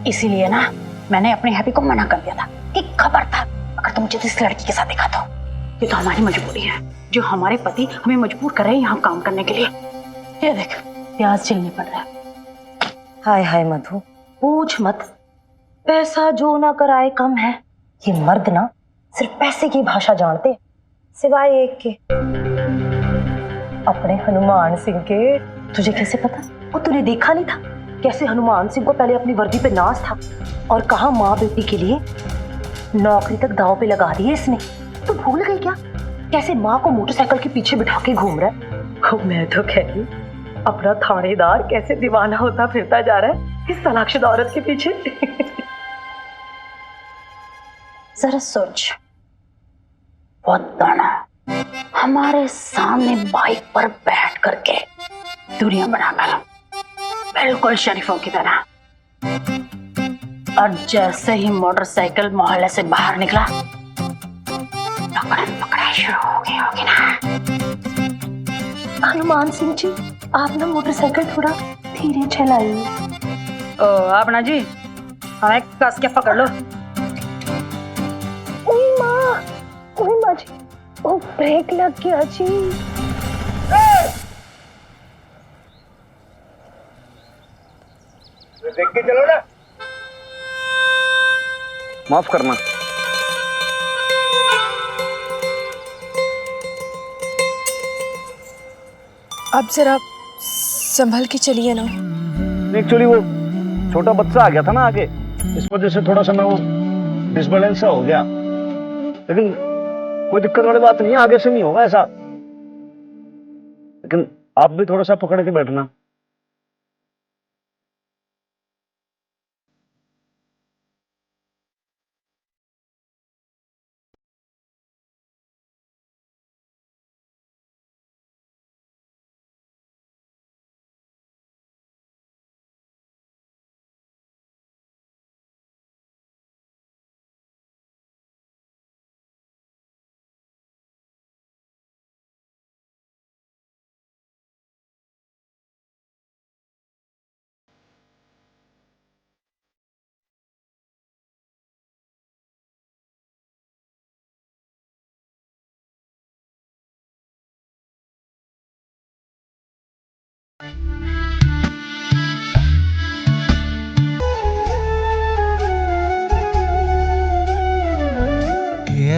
इसीलिए ना मैंने अपने हैप्पी को मना कर दिया था कि खबरदार अगर तुम मुझे इस लड़की के साथ देखा तो। ये तो हमारी मजबूरी है, जो हमारे पति हमें मजबूर कर रहे हैं यहाँ काम करने के लिए। ये देख, प्याज छिलने पड़ रहा है। हाय हाय मधु, पूछ मत। पैसा जो ना कराए कम है। ये मर्द ना सिर्फ पैसे की भाषा जानते, सिवाय एक के, अपने हनुमान सिंह के। तुझे कैसे पता? वो तूने देखा नहीं था कैसे हनुमान सिंह को पहले अपनी वर्दी पे नाज था, और कहा माँ बेटी के लिए नौकरी तक दांव पे लगा दी है इसने। तो भूल गई क्या कैसे माँ को मोटरसाइकिल के पीछे बिठा के घूम रहा है। मैं तो कह रही, अपना थानेदार कैसे दीवाना होता फिरता जा रहा है इस तलाकशुदा औरत के पीछे। जरा सोच, दोनों हमारे सामने बाइक पर बैठ करके दूरियां बनाकर बिल्कुल शरीफों की तरह, और जैसे ही मोटरसाइकिल मोहल्ले से बाहर निकला पकड़न पकड़ाई शुरू हो गई होगी ना। हनुमान सिंह जी, आप ना मोटरसाइकिल थोड़ा धीरे चलाइए। आप ना जी हमें कस के पकड़ लो। ओए माँ जी, ओ ब्रेक लग गया जी। देख के चलो ना। माफ करना। अब जरा संभल के चलिए ना। एक्चुअली वो छोटा बच्चा आ गया था ना आगे, इस वजह से थोड़ा सा मैं वो डिसबैलेंस सा हो गया, लेकिन कोई दिक्कत वाली बात नहीं है, आगे से नहीं होगा ऐसा। लेकिन आप भी थोड़ा सा पकड़ के बैठना।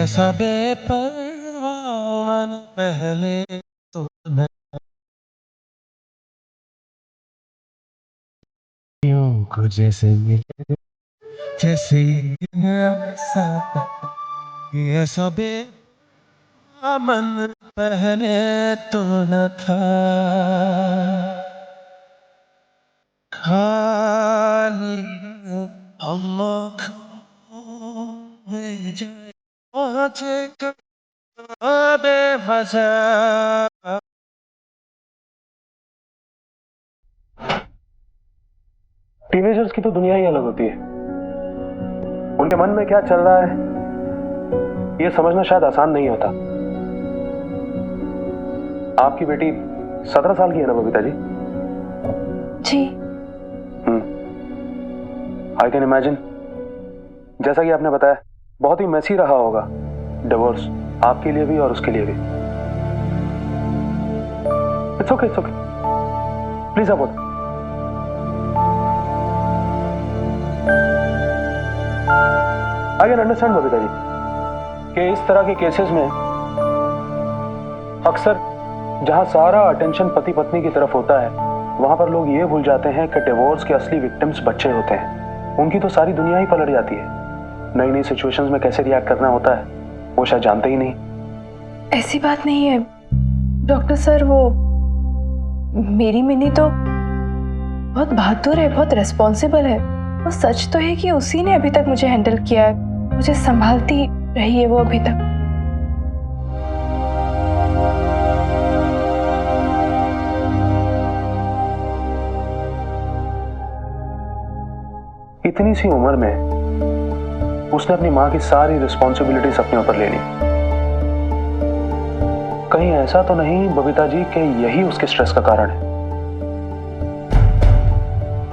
ऐसा बेपरवाह पहले तो मैं यूं को जैसे मिले जैसे ऐसा बेपरवाह मन पहले तो न था, खाली अल्लाह में जाए बेवजह। टीनेजर्स की तो दुनिया ही अलग होती है। उनके मन में क्या चल रहा है ये समझना शायद आसान नहीं होता। आपकी बेटी 17 साल की है ना बबीता जी? जी। आई कैन इमेजिन, जैसा कि आपने बताया बहुत ही मेसी रहा होगा डिवोर्स, आपके लिए भी और उसके लिए भी। इट्स ओके, प्लीज आप बोलो। I can understand Babita ji कि इस तरह के केसेस में अक्सर जहां सारा अटेंशन पति पत्नी की तरफ होता है, वहां पर लोग ये भूल जाते हैं कि डिवोर्स के असली विक्टिम्स बच्चे होते हैं। उनकी तो सारी दुनिया ही पलट जाती है। नई नई सिचुएशंस में कैसे रिएक्ट करना होता है वो शायद जानते ही नहीं। ऐसी बात नहीं है डॉक्टर सर, वो मेरी मिनी तो बहुत बहादुर है, बहुत रिस्पॉन्सिबल है। वो सच तो है कि उसी ने अभी तक मुझे हैंडल किया है, मुझे संभालती रही है वो अभी तक। इतनी सी उम्र में उसने अपनी मां की सारी रिस्पॉन्सिबिलिटीज अपने ऊपर ले ली। कहीं ऐसा तो नहीं बबीता जी कि यही उसके स्ट्रेस का कारण है?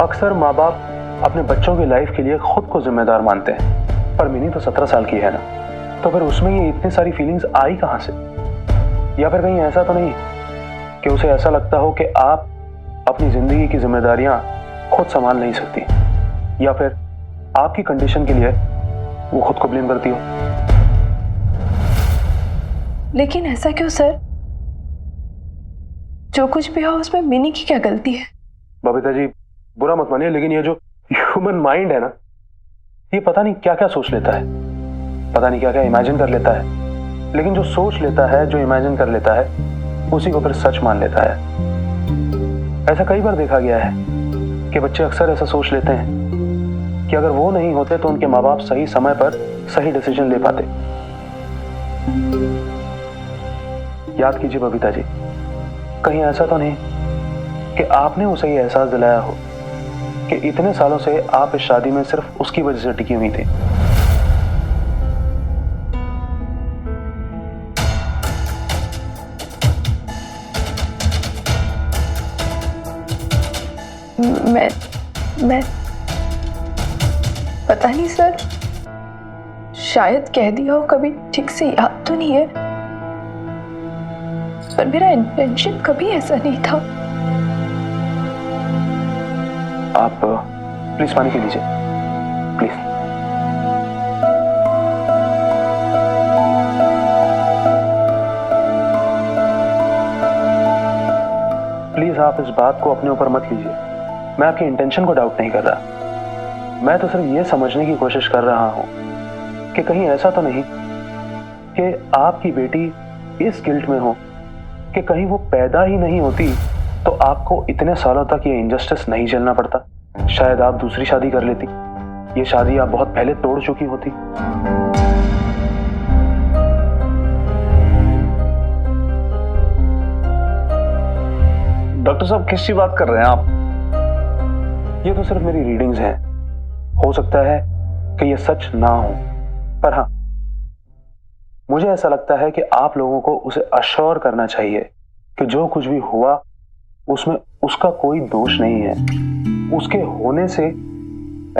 अक्सर माँ बाप अपने बच्चों की लाइफ के लिए खुद को जिम्मेदार मानते हैं, पर मिनी तो 17 साल की है ना, तो फिर उसमें ये इतनी सारी फीलिंग्स आई कहां से? या फिर कहीं ऐसा तो नहीं कि उसे ऐसा लगता हो कि आप अपनी जिंदगी की जिम्मेदारियां खुद संभाल नहीं सकती, या फिर आपकी कंडीशन के लिए वो खुद को ब्लेम करती हो? लेकिन ऐसा क्यों सर? जो कुछ भी हो उसमें मिनी की क्या गलती है? बबीता जी बुरा मत मानिए, लेकिन ये जो ह्यूमन माइंड है ना, ये पता नहीं क्या क्या सोच लेता है, पता नहीं क्या क्या इमेजिन कर लेता है। लेकिन जो सोच लेता है, जो इमेजिन कर लेता है, उसी को फिर सच मान लेता है। ऐसा कई बार देखा गया है कि बच्चे अक्सर ऐसा सोच लेते हैं कि अगर वो नहीं होते तो उनके माँ बाप सही समय पर सही डिसीजन ले पाते। याद कीजिए बबीता जी, कहीं ऐसा तो नहीं कि आपने उसे ये एहसास दिलाया हो कि इतने सालों से आप इस शादी में सिर्फ उसकी वजह से टिकी हुई थी। मैं पता नहीं सर, शायद कह दिया हो, कभी ठीक से याद तो नहीं है, पर मेरा इंटेंशन कभी ऐसा नहीं था। आप प्लीज पानी पी लीजिए, प्लीज। प्लीज आप इस बात को अपने ऊपर मत लीजिए। मैं आपकी इंटेंशन को डाउट नहीं कर रहा। मैं तो सिर्फ ये समझने की कोशिश कर रहा हूं कि कहीं ऐसा तो नहीं कि आपकी बेटी इस गिल्ट में हो कि कहीं वो पैदा ही नहीं होती तो आपको इतने सालों तक ये इनजस्टिस नहीं झेलना पड़ता। शायद आप दूसरी शादी कर लेती, ये शादी आप बहुत पहले तोड़ चुकी होती। डॉक्टर साहब किस की बात कर रहे हैं आप? ये तो सिर्फ मेरी रीडिंग्स हैं। हो सकता है कि ये सच ना हो, पर हाँ, मुझे ऐसा लगता है कि आप लोगों को उसे अश्योर करना चाहिए कि जो कुछ भी हुआ उसमें उसका कोई दोष नहीं है। उसके होने से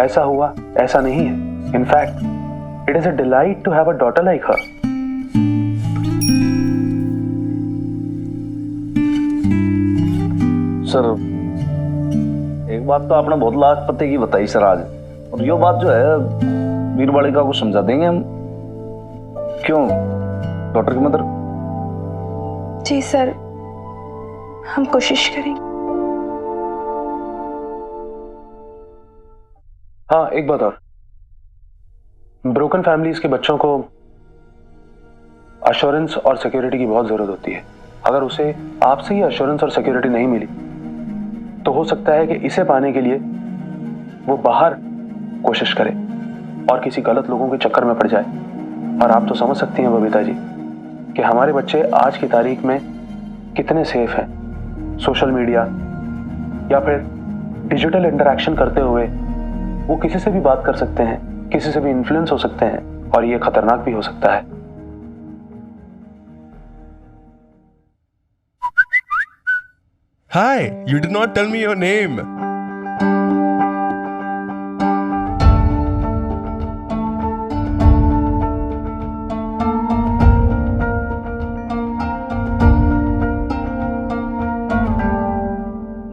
ऐसा हुआ ऐसा नहीं है। In fact it is a delight to have a daughter like her. Sir एक बात तो आपने बहुत लाख पते की बताई सर आज, और ये बात जो है वीरबालिका को समझा देंगे हम। क्यों डॉक्टर की मदर? जी सर, हम कोशिश करेंगे। हाँ, एक बात और, ब्रोकन फैमिलीज के बच्चों को अश्योरेंस और सिक्योरिटी की बहुत जरूरत होती है। अगर उसे आपसे ही अश्योरेंस और सिक्योरिटी नहीं मिली तो हो सकता है कि इसे पाने के लिए वो बाहर कोशिश करे और किसी गलत लोगों के चक्कर में पड़ जाए। और आप तो समझ सकती हैं बबीता जी कि हमारे बच्चे आज की तारीख में कितने सेफ हैं। सोशल मीडिया या फिर डिजिटल इंटरैक्शन करते हुए वो किसी से भी बात कर सकते हैं, किसी से भी इन्फ्लुएंस हो सकते हैं, और ये खतरनाक भी हो सकता है। Hi, you did not tell me your name.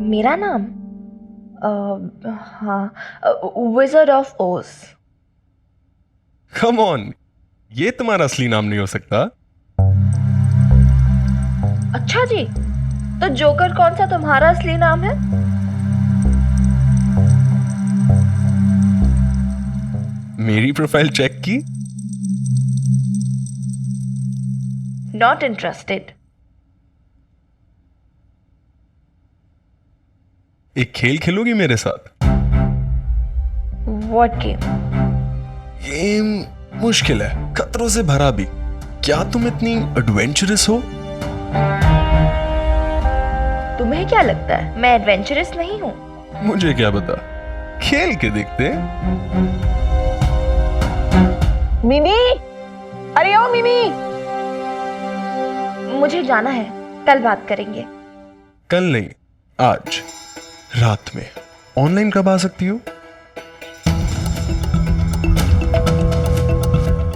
मेरा नाम हाँ, विज़र्ड ऑफ ओज। Come on, ये तुम्हारा असली नाम नहीं हो सकता। अच्छा जी, तो जोकर कौन सा तुम्हारा असली नाम है? मेरी प्रोफाइल चेक की? Not interested. एक खेल खेलोगी मेरे साथ? What game? गेम मुश्किल है, खतरों से भरा भी। क्या तुम इतनी एडवेंचरस हो? तुम्हें क्या लगता है मैं एडवेंचरस नहीं हूँ? मुझे क्या पता, खेल के देखते हैं। मिनी, अरे ओ मिनी। मुझे जाना है, कल बात करेंगे। कल नहीं, आज रात में। ऑनलाइन कब आ सकती हो?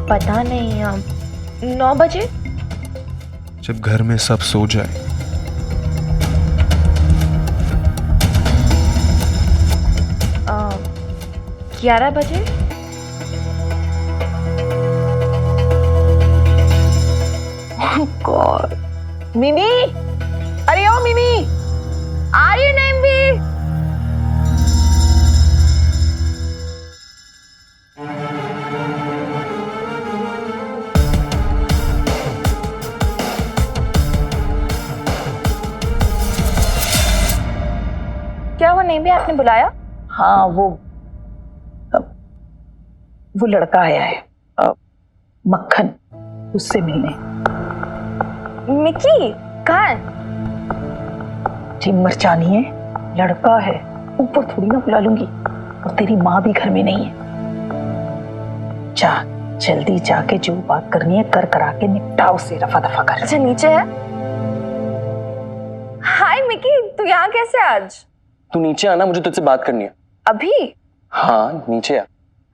पता नहीं, 9 बजे। जब घर में सब सो जाए। 11 बजे। गॉड। मिनी, अरे ओ मिनी, आ रही नहीं भी? क्या वो नहीं भी आपने बुलाया? हाँ, वो लड़का आया है, मक्खन। उससे मिलने। मिकी कहाँ है? जी मरचानी है, लड़का है, ऊपर थोड़ी ना बुला लूंगी, और तेरी माँ भी घर में नहीं है। जा जल्दी जाके जो बात करनी है कर करा के निपटा, उसे रफा दफा कर। अच्छा नीचे है। हाय मिकी, तू यहाँ कैसे आज? तू नीचे आना, मुझे तुझसे बात करनी है। अभी? हाँ नीचे आ।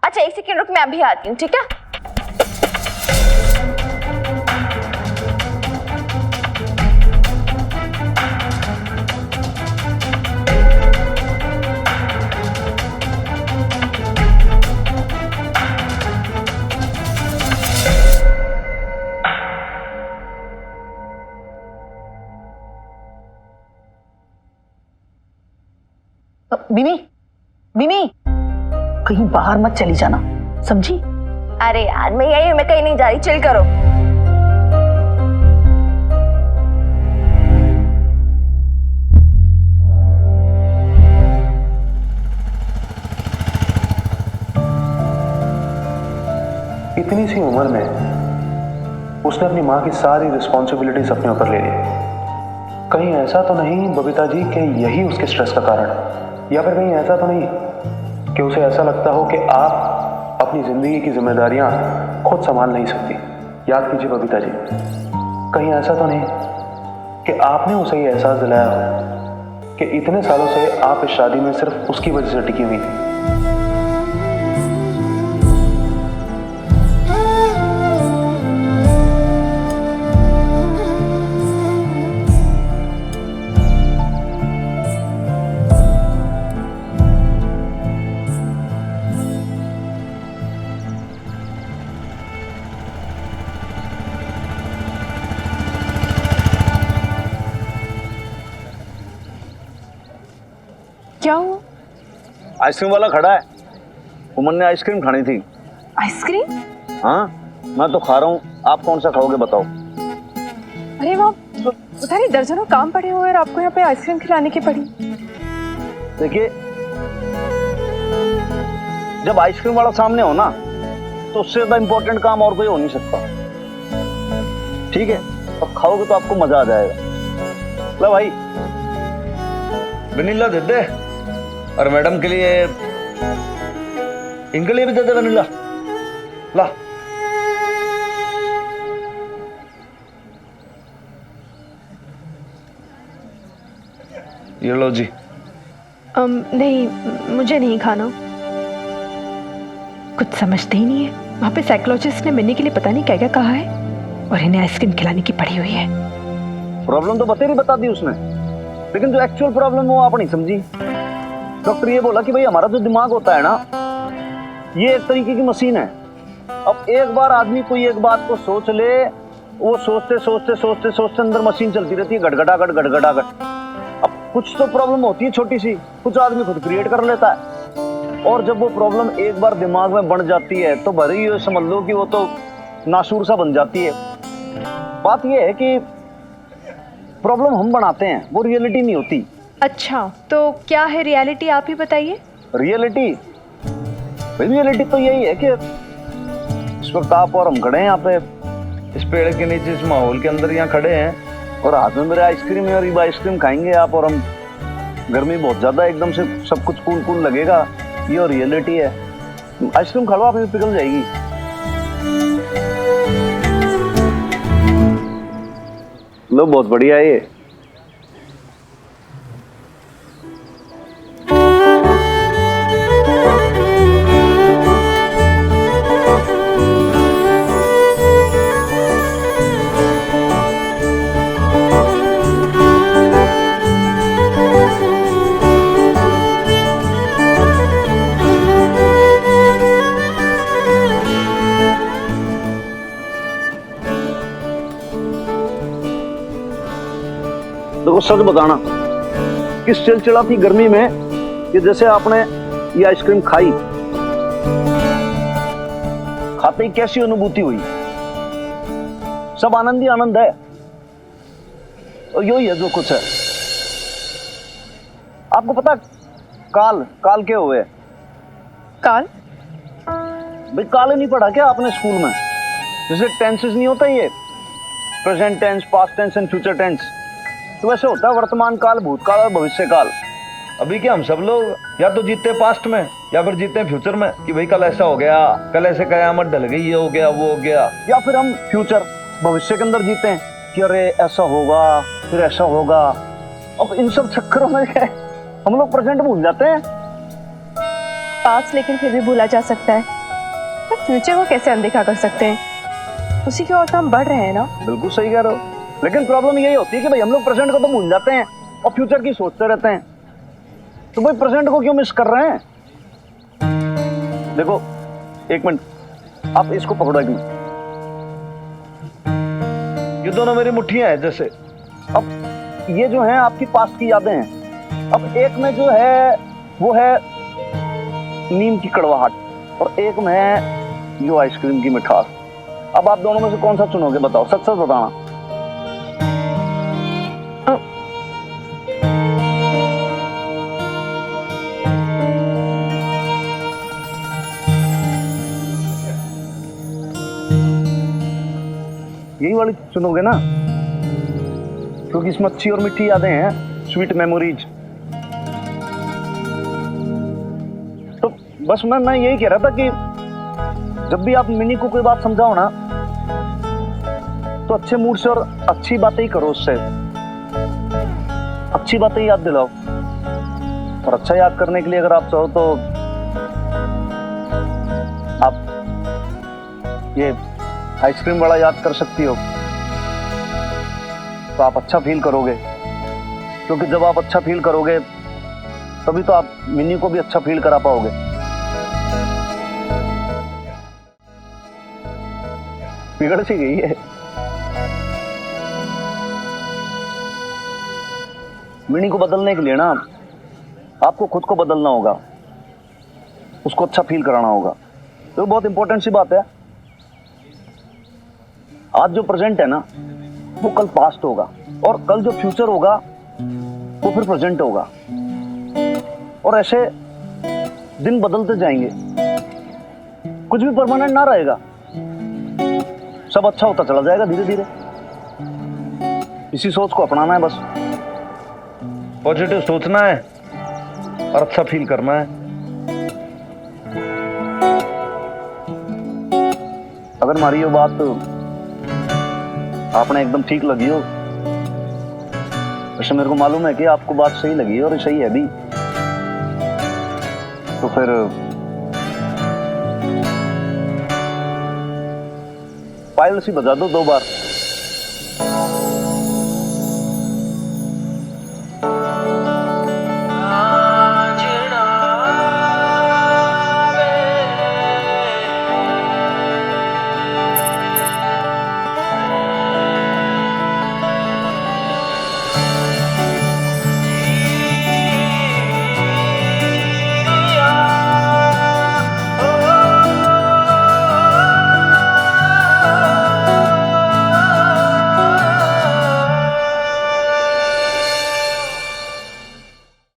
अच्छा 1 सेकेंड रुक, मैं अभी आती हूँ, ठीक है? मिनी, मिनी, कहीं बाहर मत चली जाना, समझी? अरे यार मैं यही हूँ, मैं कहीं नहीं जा रही, चिल करो। इतनी सी उम्र में उसने अपनी माँ की सारी रिस्पॉन्सिबिलिटीज अपने ऊपर ले ली। कहीं ऐसा तो नहीं बबीता जी कि यही उसके स्ट्रेस का कारण है, या फिर कहीं ऐसा तो नहीं कि उसे ऐसा लगता हो कि आप अपनी जिंदगी की जिम्मेदारियां खुद संभाल नहीं सकती। याद कीजिए बबीता जी, कहीं ऐसा तो नहीं कि आपने उसे ये एहसास दिलाया हो कि इतने सालों से आप इस शादी में सिर्फ उसकी वजह से टिकी हुई थी। क्या हुआ? आइसक्रीम वाला खड़ा है, उमन ने आइसक्रीम खानी थी। आइसक्रीम? हाँ मैं तो खा रहा हूँ, आप कौन सा खाओगे बताओ? अरे वाह, पता नहीं दर्जनों काम पड़े हुए और आपको यहाँ पे आइसक्रीम खिलाने की पड़ी। देखिए जब आइसक्रीम वाला सामने हो ना तो उससे ज्यादा इंपॉर्टेंट काम और कोई हो नहीं सकता। ठीक है, अब खाओगे तो आपको मजा आ जाएगा। लो भाई वनीला दे दे, और मैडम के लिए, इनके लिए भी दे दे वनीला। ला ये लो जी। नहीं, मुझे नहीं खाना। कुछ समझते ही नहीं है। वहाँ पे साइकोलॉजिस्ट ने मिलने के लिए पता नहीं क्या क्या कहा है, और इन्हें आइसक्रीम खिलाने की पड़ी हुई है। प्रॉब्लम तो बतेरी बता दी उसने, लेकिन जो एक्चुअल प्रॉब्लम वो आप नहीं समझी। डॉक्टर ये बोला कि भाई हमारा जो दिमाग होता है ना, ये एक तरीके की मशीन है। अब एक बार आदमी कोई एक बात को सोच ले, वो सोचते सोचते सोचते सोचते अंदर मशीन चलती रहती है, गड़गड़ागड़ गड़गड़ागड़। अब कुछ तो प्रॉब्लम होती है छोटी सी, कुछ आदमी खुद क्रिएट कर लेता है, और जब वो प्रॉब्लम एक बार दिमाग में बन जाती है तो भरी ये समझ लो कि वो तो नासूर सा बन जाती है। बात ये है कि प्रॉब्लम हम बनाते हैं, वो रियलिटी नहीं होती। अच्छा, तो क्या है रियलिटी, आप ही बताइए। रियलिटी तो यही है कि इस वक्त आप और हम खड़े हैं यहाँ पे, इस पेड़ के नीचे, इस माहौल के अंदर यहाँ खड़े हैं, और हाथ में मेरे आइसक्रीम है, और ये आइसक्रीम खाएंगे आप और हम। गर्मी बहुत ज्यादा, एकदम से सब कुछ कूल कूल लगेगा, ये और रियलिटी है। आइसक्रीम खा लो, आप में पिघल जाएगी। लो बहुत बढ़िया है ये। देखो सच बताना, किस चिलचिलाती गर्मी में कि जैसे आपने ये आइसक्रीम खाई, खाते ही कैसी अनुभूति हुई? सब आनंद ही आनंद है, और यही है जो कुछ है। आपको पता काल क्या हुए? काल? भाई काल नहीं पढ़ा क्या आपने स्कूल में? जैसे टेंसेस नहीं होता ये, present tense, past tense and future tense, तो वैसे होता है वर्तमान काल, भूतकाल और भविष्य काल। अभी क्या हम सब लोग या तो जीते पास्ट में या फिर जीते फ्यूचर में कि भाई कल ऐसा हो गया, कल ऐसे कयामत ढल गई, ये हो गया वो हो गया, या फिर हम फ्यूचर भविष्य के अंदर जीते हैं कि अरे ऐसा होगा फिर ऐसा होगा। अब इन सब चक्करों में हम लोग प्रेजेंट भूल जाते हैं। पास्ट लेकिन फिर भी भूला जा सकता है, तो फ्यूचर को कैसे अनदेखा कर सकते हैं? उसी की ओर तो हम बढ़ रहे हैं ना। बिल्कुल सही कह रहे हो, लेकिन प्रॉब्लम यही होती है कि भाई हम लोग प्रेजेंट को तो भूल जाते हैं और फ्यूचर की सोचते रहते हैं, तो भाई प्रेजेंट को क्यों मिस कर रहे हैं? देखो एक मिनट, आप इसको पकड़ो एक मिनट, ये दोनों मेरी मुट्ठियां हैं जैसे। अब ये जो है आपकी पास्ट की यादें हैं। अब एक में जो है वो है नीम की कड़वाहट और एक में है जो आइसक्रीम की मिठास। अब आप दोनों में से कौन सा चुनोगे बताओ, सच सच बताना। यही वाली चुनोगे ना, क्योंकि इसमें अच्छी और मीठी यादें हैं, स्वीट मेमोरीज। तो बस मैं यही कह रहा था कि जब भी आप मिनी को कोई बात समझाओ ना, तो अच्छे मूड से और अच्छी बातें ही करो, उससे अच्छी बातें ही याद दिलाओ। और अच्छा याद करने के लिए अगर आप चाहो तो आप ये आइसक्रीम वाला याद कर सकती हो, तो आप अच्छा फील करोगे, क्योंकि जब आप अच्छा फील करोगे तभी तो आप मिनी को भी अच्छा फील करा पाओगे। बिगड़ सी गई है मिनी को बदलने के लिए ना, आपको खुद को बदलना होगा, उसको अच्छा फील कराना होगा। तो बहुत इंपॉर्टेंट सी बात है। आज जो प्रेजेंट है ना, वो कल पास्ट होगा, और कल जो फ्यूचर होगा वो फिर प्रेजेंट होगा, और ऐसे दिन बदलते जाएंगे, कुछ भी परमानेंट ना रहेगा, सब अच्छा होता चला जाएगा धीरे धीरे। इसी सोच को अपनाना है, बस पॉजिटिव सोचना है और अच्छा फील करना है। अगर हमारी ये बात आपने एकदम ठीक लगी हो, वैसे मेरे को मालूम है कि आपको बात सही लगी और सही है भी, तो फिर पायल सी बजा दो 2 बार।